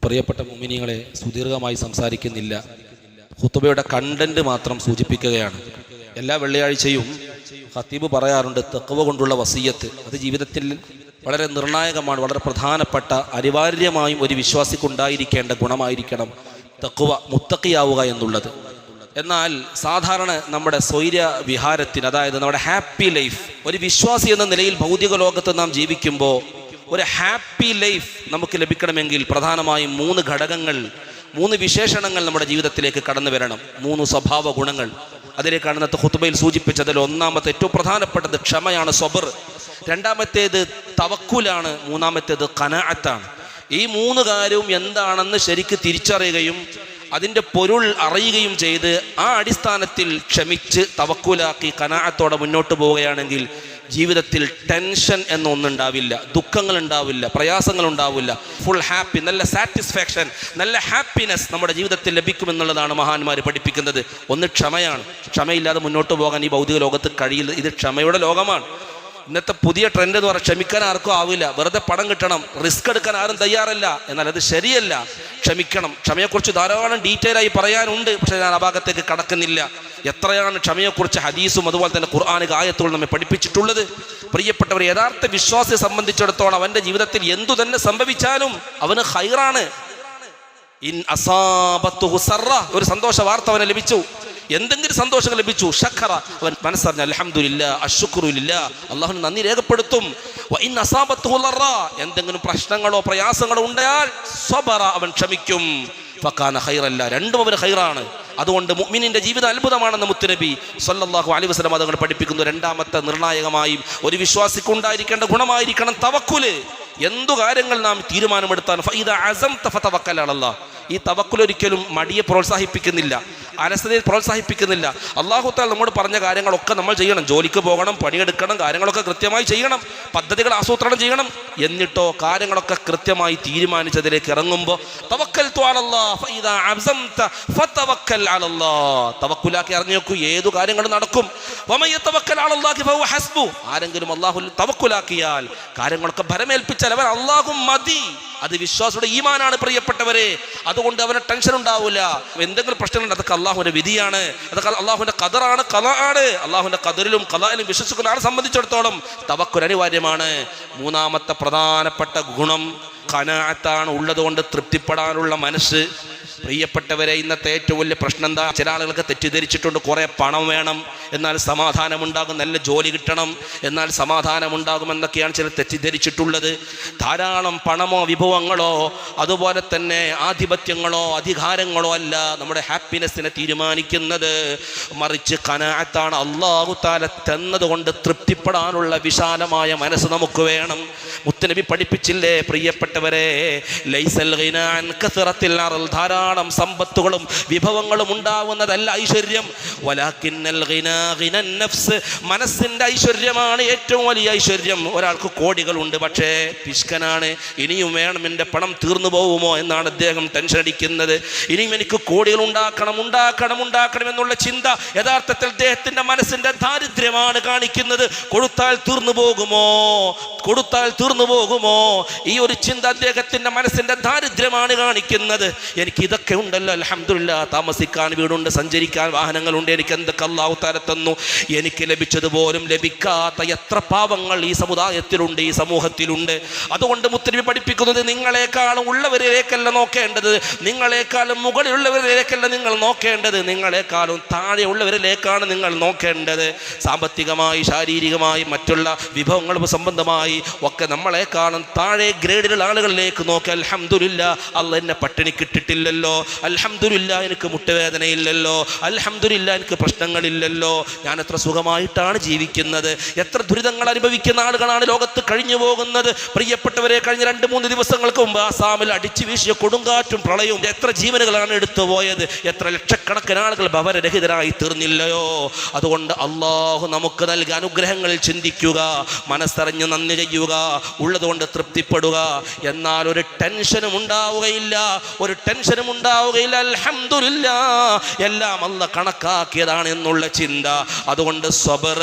പ്രിയപ്പെട്ട മുഅ്മിനീങ്ങളെ, സുദീർഘമായി സംസാരിക്കുന്നില്ല. ഖുതുബയുടെ കണ്ടന്റ് മാത്രം സൂചിപ്പിക്കുകയാണ്. എല്ലാ വെള്ളിയാഴ്ചയും ഖത്തീബ് പറയാറുണ്ട് തഖ്വ കൊണ്ടുള്ള വസിയ്യത്ത്. അത് ജീവിതത്തിൽ വളരെ നിർണായകമാണ്, വളരെ പ്രധാനപ്പെട്ട, അനിവാര്യമായും ഒരു വിശ്വാസിക്കുണ്ടായിരിക്കേണ്ട ഗുണമായിരിക്കണം തഖ്വ, മുത്തഖിയാവുക എന്നുള്ളത്. എന്നാൽ സാധാരണ നമ്മുടെ സ്വൈര്യ വിഹാരത്തിന്, അതായത് നമ്മുടെ ഹാപ്പി ലൈഫ്, ഒരു വിശ്വാസി എന്ന നിലയിൽ ഭൗതിക ലോകത്ത് നാം ജീവിക്കുമ്പോൾ ഒരു ഹാപ്പി ലൈഫ് നമുക്ക് ലഭിക്കണമെങ്കിൽ പ്രധാനമായും 3 ഘടകങ്ങൾ, 3 വിശേഷണങ്ങൾ നമ്മുടെ ജീവിതത്തിലേക്ക് കടന്നു വരണം. 3 സ്വഭാവ ഗുണങ്ങൾ. അതിലേക്കാണ് ഇന്നത്തെ ഖുതുബയിൽ സൂചിപ്പിച്ചതിൽ ഒന്നാമത്തെ ഏറ്റവും പ്രധാനപ്പെട്ടത് ക്ഷമയാണ്, സ്വബർ. രണ്ടാമത്തേത് തവക്കുലാണ്. മൂന്നാമത്തേത് ഖനാഅത്താണ്. ഈ 3 കാര്യവും എന്താണെന്ന് ശരിക്ക് തിരിച്ചറിയുകയും അതിൻ്റെ പൊരുൾ അറിയുകയും ചെയ്ത് ആ അടിസ്ഥാനത്തിൽ ക്ഷമിച്ച് തവക്കുലാക്കി ഖനാഅത്തോടെ മുന്നോട്ട് പോവുകയാണെങ്കിൽ ജീവിതത്തിൽ ടെൻഷൻ എന്നൊന്നുണ്ടാവില്ല, ദുഃഖങ്ങൾ ഉണ്ടാവില്ല, പ്രയാസങ്ങൾ ഉണ്ടാവില്ല. ഫുൾ ഹാപ്പി, നല്ല സാറ്റിസ്ഫാക്ഷൻ, നല്ല ഹാപ്പിനെസ് നമ്മുടെ ജീവിതത്തിൽ ലഭിക്കുമെന്നുള്ളതാണ് മഹാന്മാർ പഠിപ്പിക്കുന്നത്. ഒന്ന് ക്ഷമയാണ്. ക്ഷമയില്ലാതെ മുന്നോട്ട് പോകാൻ ഈ ഭൗതിക ലോകത്ത് കഴിയില്ല. ഇത് ക്ഷമയുടെ ലോകമാണ്. ഇന്നത്തെ പുതിയ ട്രെൻഡ് എന്ന് പറഞ്ഞാൽ ക്ഷമിക്കാൻ ആർക്കും ആവില്ല. വെറുതെ പണം കിട്ടണം, റിസ്ക് എടുക്കാൻ ആരും തയ്യാറല്ല. എന്നാൽ അത് ശരിയല്ല. ക്ഷമിക്കണം. ക്ഷമയെക്കുറിച്ച് ധാരാളം ഡീറ്റെയിൽ ആയി പറയാനുണ്ട്, പക്ഷേ ഞാൻ ആ ഭാഗത്തേക്ക് കടക്കുന്നില്ല. എത്രയാണ് ക്ഷമയെക്കുറിച്ച് ഹദീസും അതുപോലെ തന്നെ ഖുർആനിക ആയത്തുകൾ നമ്മെ പഠിപ്പിച്ചിട്ടുള്ളത്. പ്രിയപ്പെട്ടവർ, യഥാർത്ഥ വിശ്വാസിയെ സംബന്ധിച്ചിടത്തോളം അവൻ്റെ ജീവിതത്തിൽ എന്തു തന്നെ സംഭവിച്ചാലും അവന് ഖൈറാണ്. ഇൻ അസാബത്തുഹു സറ, ഒരു സന്തോഷ വാർത്ത അവന് ലഭിച്ചു, എന്തെങ്കിലും സന്തോഷങ്ങൾ ലഭിച്ചു, ശഖറ, അവൻ മനസ്സറിഞ്ഞ അൽഹംദുലില്ലാ, അശ്ശുക്റുലില്ലാ, അല്ലാഹുവിന് നന്ദി രേഖപ്പെടുത്തും. വ ഇൻ അസാബത്തുഹു ലറ, എന്തെങ്കിലും പ്രശ്നങ്ങളോ പ്രയാസങ്ങളോ ഉണ്ടായാൽ സ്വബറ, അവൻ ക്ഷമിക്കും. ഫകാന ഖൈറല്ല, രണ്ടും അവന് ഖൈറാണ്. അതുകൊണ്ട് മുഅ്മിനിന്റെ ജീവിതം അത്ഭുതമാണെന്ന് മുത്തുനബി സ്വല്ലല്ലാഹു അലൈഹി വസല്ലം അതുങ്ങൾ പഠിപ്പിക്കുന്നു. രണ്ടാമത്തെ നിർണായകമായും ഒരു വിശ്വാസിക്ക് ഉണ്ടായിരിക്കേണ്ട ഗുണമായിരിക്കണം തവക്കുല്. എന്തു കാര്യങ്ങൾ നാം തീരുമാനമെടുത്താൽ ഫഇദാ അസംത ഫതവക്കൽ അലല്ലാഹ്. ഈ തവക്കുൽ ഒരിക്കലും മടിയെ പ്രോത്സാഹിപ്പിക്കുന്നില്ല, അലസതയെ പ്രോത്സാഹിപ്പിക്കുന്നില്ല. അല്ലാഹു തആല നമ്മോട് പറഞ്ഞ കാര്യങ്ങളൊക്കെ നമ്മൾ ചെയ്യണം. ജോലിക്ക് പോകണം, പണിയെടുക്കണം, കാര്യങ്ങളൊക്കെ കൃത്യമായി ചെയ്യണം, പദ്ധതികൾ ആസൂത്രണം ചെയ്യണം. എന്നിട്ടോ കാര്യങ്ങളൊക്കെ കൃത്യമായി തീരുമാനിച്ചതിലേക്ക് ഇറങ്ങുമ്പോൾ തവക്കൽതു അലല്ലാഹ് ഫഇദാ അസംത ഫതവക്കൽ അലല്ലാഹ്. തവക്കുലാക്കി അറിഞ്ഞു നോക്കൂ, ഏതു കാര്യങ്ങളും നടക്കും. വമൻ യതവക്കൽ അലല്ലാഹി ഫഹുവ ഹസ്ബു. ആരെങ്കിലും അല്ലാഹുവിൽ തവക്കുലാക്കിയാൽ, കാര്യങ്ങളൊക്കെ ഭരമേൽപ്പിച്ചാൽ അവൻ അല്ലാഹു മതി. അത് വിശ്വാസിയുടെ ഈമാനാണ് പ്രിയപ്പെട്ടവരെ. അതുകൊണ്ട് അവന് ടെൻഷൻ ഉണ്ടാവില്ല. എന്തെങ്കിലും പ്രശ്നങ്ങളുണ്ട്, അതൊക്കെ അള്ളാഹുവിന്റെ വിധിയാണ്, അതൊക്കെ അള്ളാഹുവിന്റെ ഖദറാണ്, ഖലാഅാണ്. അള്ളാഹുവിന്റെ ഖദറിലും ഖലാഇലും വിശ്വസിക്കുന്ന ആളെ സംബന്ധിച്ചിടത്തോളം തവക്കുൽ അനിവാര്യമാണ്. മൂന്നാമത്തെ പ്രധാനപ്പെട്ട ഗുണം ഖനാഅത്താണ്. ഉള്ളതുകൊണ്ട് തൃപ്തിപ്പെടാനുള്ള മനസ്സ്. പ്രിയപ്പെട്ടവരെ, ഇന്നത്തെ ഏറ്റവും വലിയ പ്രശ്നം എന്താ? ചില ആളുകൾക്ക് തെറ്റിദ്ധരിച്ചിട്ടുണ്ട്, കുറേ പണം വേണം എന്നാൽ സമാധാനമുണ്ടാകും, നല്ല ജോലി കിട്ടണം എന്നാൽ സമാധാനമുണ്ടാകുമെന്നൊക്കെയാണ് ചിലർ തെറ്റിദ്ധരിച്ചിട്ടുള്ളത്. ധാരാളം പണമോ വിഭവങ്ങളോ അതുപോലെ തന്നെ ആധിപത്യങ്ങളോ അധികാരങ്ങളോ അല്ല നമ്മുടെ ഹാപ്പിനെസ്സിനെ തീരുമാനിക്കുന്നത്. മറിച്ച് ഖനാഅത്താണ്. അല്ലാഹു തആല തന്നതുകൊണ്ട് തൃപ്തിപ്പെടാനുള്ള വിശാലമായ മനസ്സ് നമുക്ക് വേണം. മുത്തുനബി പഠിപ്പിച്ചില്ലേ പ്രിയപ്പെട്ടവരെ, ലൈസൽ ഗിനാ അൻ കസറത്തിൽ അർൾ, ധാരാളം സമ്പത്തുകളും വിഭവങ്ങളും ഉണ്ടാവുന്നതല്ല ഐശ്വര്യം. വലാകിന്നൽ ഗിനാ ഗിനൻ നഫ്സ്, മനസ്സിന്റെ ഐശ്വര്യമാണ് ഏറ്റവും വലിയ ഐശ്വര്യം. ഒരാൾക്ക് കോടികളുണ്ട്, പക്ഷേ പിശുക്കനാണ്. ഇനിയും വേണം, എൻ്റെ പണം തീർന്നു പോകുമോ എന്നാണ് അദ്ദേഹം ടെൻഷൻ അടിക്കുന്നത്. ഇനിയും എനിക്ക് കോടികൾ ഉണ്ടാക്കണം എന്നുള്ള ചിന്ത യഥാർത്ഥത്തിൽ അദ്ദേഹത്തിന്റെ മനസ്സിന്റെ ദാരിദ്ര്യമാണ് കാണിക്കുന്നത്. കൊടുത്താൽ തീർന്നു പോകുമോ ഈ ഒരു ചിന്ത അദ്ദേഹത്തിന്റെ മനസ്സിന്റെ ദാരിദ്ര്യമാണ് കാണിക്കുന്നത്. എനിക്ക് ഇതൊക്കെ ഉണ്ടല്ലോ, അൽഹംദുലില്ലാഹ്, താമസിക്കാൻ വീടുണ്ട്, സഞ്ചരിക്കാൻ വാഹനങ്ങളുണ്ട്, എനിക്ക് എന്തൊക്കെ അല്ലാഹു തആല തന്നു. എനിക്ക് ലഭിച്ചതുപോലും ലഭിക്കാത്ത എത്ര പാവങ്ങൾ ഈ സമുദായത്തിലുണ്ട്, ഈ സമൂഹത്തിലുണ്ട്. അതുകൊണ്ട് മുത്തുനബി പഠിപ്പിക്കുന്നത്, നിങ്ങളെക്കാളും ഉള്ളവരിലേക്കല്ല നോക്കേണ്ടത്, നിങ്ങളെക്കാളും മുകളിലുള്ളവരിലേക്കല്ല നിങ്ങൾ നോക്കേണ്ടത്, നിങ്ങളെക്കാളും താഴെ ഉള്ളവരിലേക്കാണ് നിങ്ങൾ നോക്കേണ്ടത്. സാമ്പത്തികമായി, ശാരീരികമായി, മറ്റുള്ള വിഭവങ്ങളും സംബന്ധമായി ഒക്കെ നമ്മളെക്കാളും താഴെ ഗ്രേഡിലുള്ള ആളുകളിലേക്ക് നോക്കുക. അൽഹംദുലില്ലാഹ്, അല്ലാഹ് എന്നെ പട്ടിണിക്കിട്ടിട്ടില്ലല്ലോ, അൽഹംദുലില്ലാഹ് എനിക്ക് മുട്ടുവേദനയില്ലല്ലോ, അൽഹംദുലില്ലാഹ് എനിക്ക് പ്രശ്നങ്ങളില്ലല്ലോ, ഞാൻ എത്ര സുഖമായിട്ടാണ് ജീവിക്കുന്നത്. എത്ര ദുരിതങ്ങൾ അനുഭവിക്കുന്ന ആളുകളാണ് ലോകത്ത് കഴിഞ്ഞു പോകുന്നത്. പ്രിയപ്പെട്ടവരെ, കഴിഞ്ഞ 2-3 ദിവസങ്ങൾക്ക് മുമ്പ് ആസാമിൽ അടിച്ചു വീശിയ കൊടുങ്കാറ്റും പ്രളയവും എത്ര ജീവനുകളാണ് എടുത്തുപോയത്. എത്ര ലക്ഷക്കണക്കിന് ആളുകൾ ഭവനരഹിതരായി തീർന്നില്ലയോ. അതുകൊണ്ട് അല്ലാഹു നമുക്ക് നൽകിയ അനുഗ്രഹങ്ങളിൽ ചിന്തിക്കുക, മനസ്സറിഞ്ഞ് നന്ദി ചെയ്യുക, ഉള്ളതുകൊണ്ട് തൃപ്തിപ്പെടുക. എന്നാൽ ഒരു ടെൻഷനും ഉണ്ടാവുകയില്ല. ഒരു ടെൻഷൻ വിമർശനം ഉണ്ടാവുകയില്ല. അൽഹംദുലില്ലാഹ്, എല്ലാം അല്ലാഹ് കണക്കാക്കിയതാണ് എന്നുള്ള ചിന്ത. അതുകൊണ്ട് സബർ,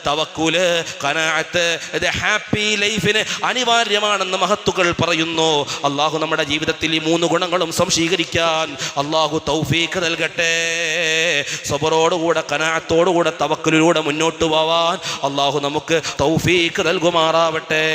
തവക്കുല്, ഖനാഅത്ത്, ഇത് ഹാപ്പി ലൈഫിന് അനിവാര്യമാണെന്ന് മഹത്തുക്കൾ പറയുന്നു. അള്ളാഹു നമ്മുടെ ജീവിതത്തിൽ ഈ 3 ഗുണങ്ങളും സംശീകരിക്കാൻ അള്ളാഹു തൗഫീഖ് നൽകട്ടെ. സബറോടുകൂടെ, ഖനാഅത്തോടുകൂടെ, തവക്കുലിലൂടെ മുന്നോട്ട് പോവാൻ അള്ളാഹു നമുക്ക് തൗഫീഖ് നൽകുമാറാവട്ടെ.